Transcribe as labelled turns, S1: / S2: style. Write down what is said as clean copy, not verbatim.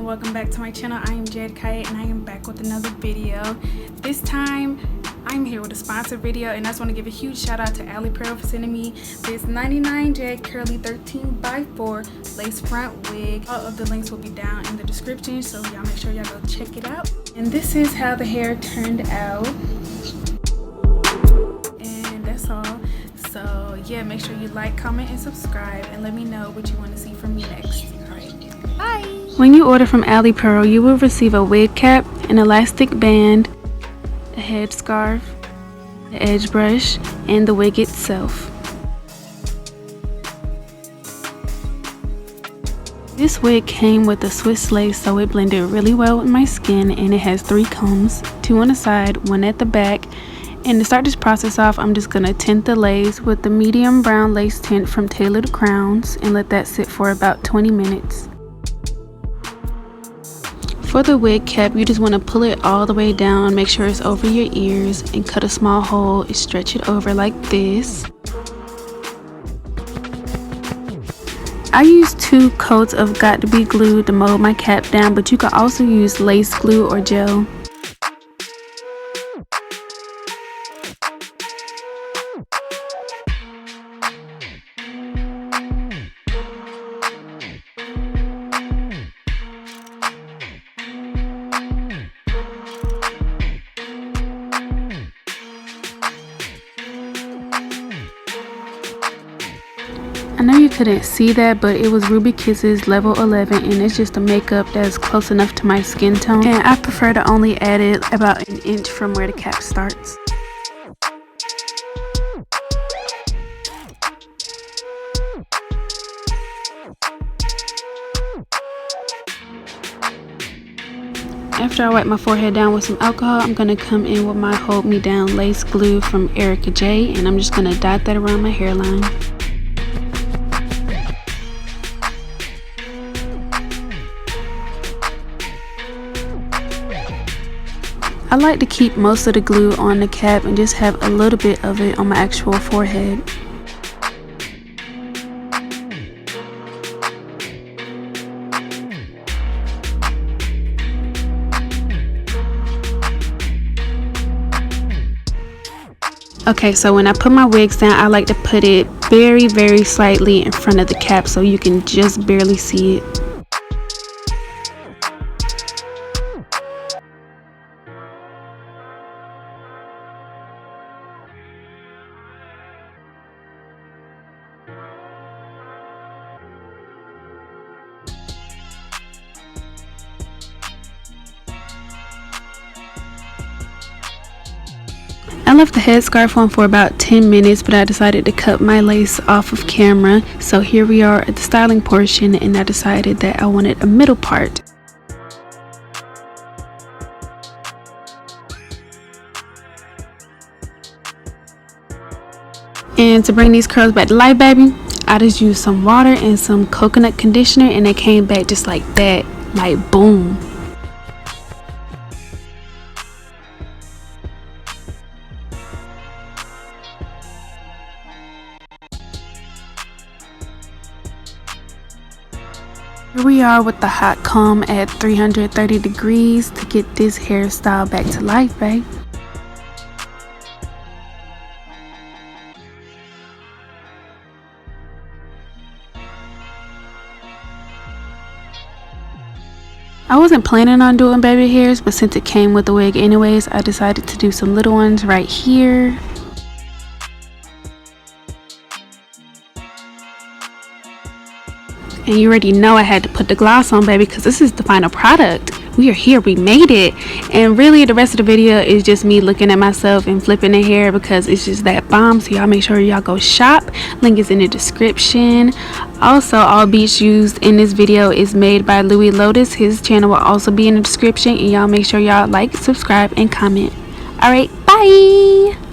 S1: and welcome back to my channel. I am Jed Kite and I am back with another video. This time I'm here with a sponsored video, and I just want to give a huge shout out to Alipearl for sending me this 99 J curly 13x4 lace front wig. All of the links will be down in the description, so y'all make sure y'all go check it out. And this is how the hair turned out, and that's all. So yeah, make sure you like, comment, and subscribe, and let me know what you want to see from me next. Alright, bye! When you order from Alipearl, you will receive a wig cap, an elastic band, a headscarf, the edge brush, and the wig itself. This wig came with a Swiss lace, so it blended really well with my skin, and it has 3 combs, 2 on the side, 1 at the back. And to start this process off, I'm just going to tint the lace with the medium brown lace tint from Tailored Crowns and let that sit for about 20 minutes. For the wig cap, you just want to pull it all the way down, make sure it's over your ears, and cut a small hole and stretch it over like this. I used 2 coats of Got To Be glue to mold my cap down, but you can also use lace glue or gel. I know you couldn't see that, but it was Ruby Kisses level 11, and it's just a makeup that's close enough to my skin tone, and I prefer to only add it about an inch from where the cap starts. After I wipe my forehead down with some alcohol, I'm going to come in with my Hold Me Down lace glue from Erica J, and I'm just going to dot that around my hairline. I like to keep most of the glue on the cap and just have a little bit of it on my actual forehead. Okay, so when I put my wigs down, I like to put it very, very slightly in front of the cap so you can just barely see it. I left the headscarf on for about 10 minutes, but I decided to cut my lace off of camera. So here we are at the styling portion, and I decided that I wanted a middle part. And to bring these curls back to life, baby, I just used some water and some coconut conditioner, and they came back just like that, like boom. Here we are with the hot comb at 330 degrees to get this hairstyle back to life, babe. I wasn't planning on doing baby hairs, but since it came with the wig anyways, I decided to do some little ones right here. And you already know I had to put the gloss on, baby, because this is the final product. We are here, we made it. And really the rest of the video is just me looking at myself and flipping the hair because it's just that bomb. So y'all make sure y'all go shop. Link is in the description. Also, all beats used in this video is made by Lewy Lotus. His channel will also be in the description, and y'all make sure y'all like, subscribe, and comment. Alright, bye!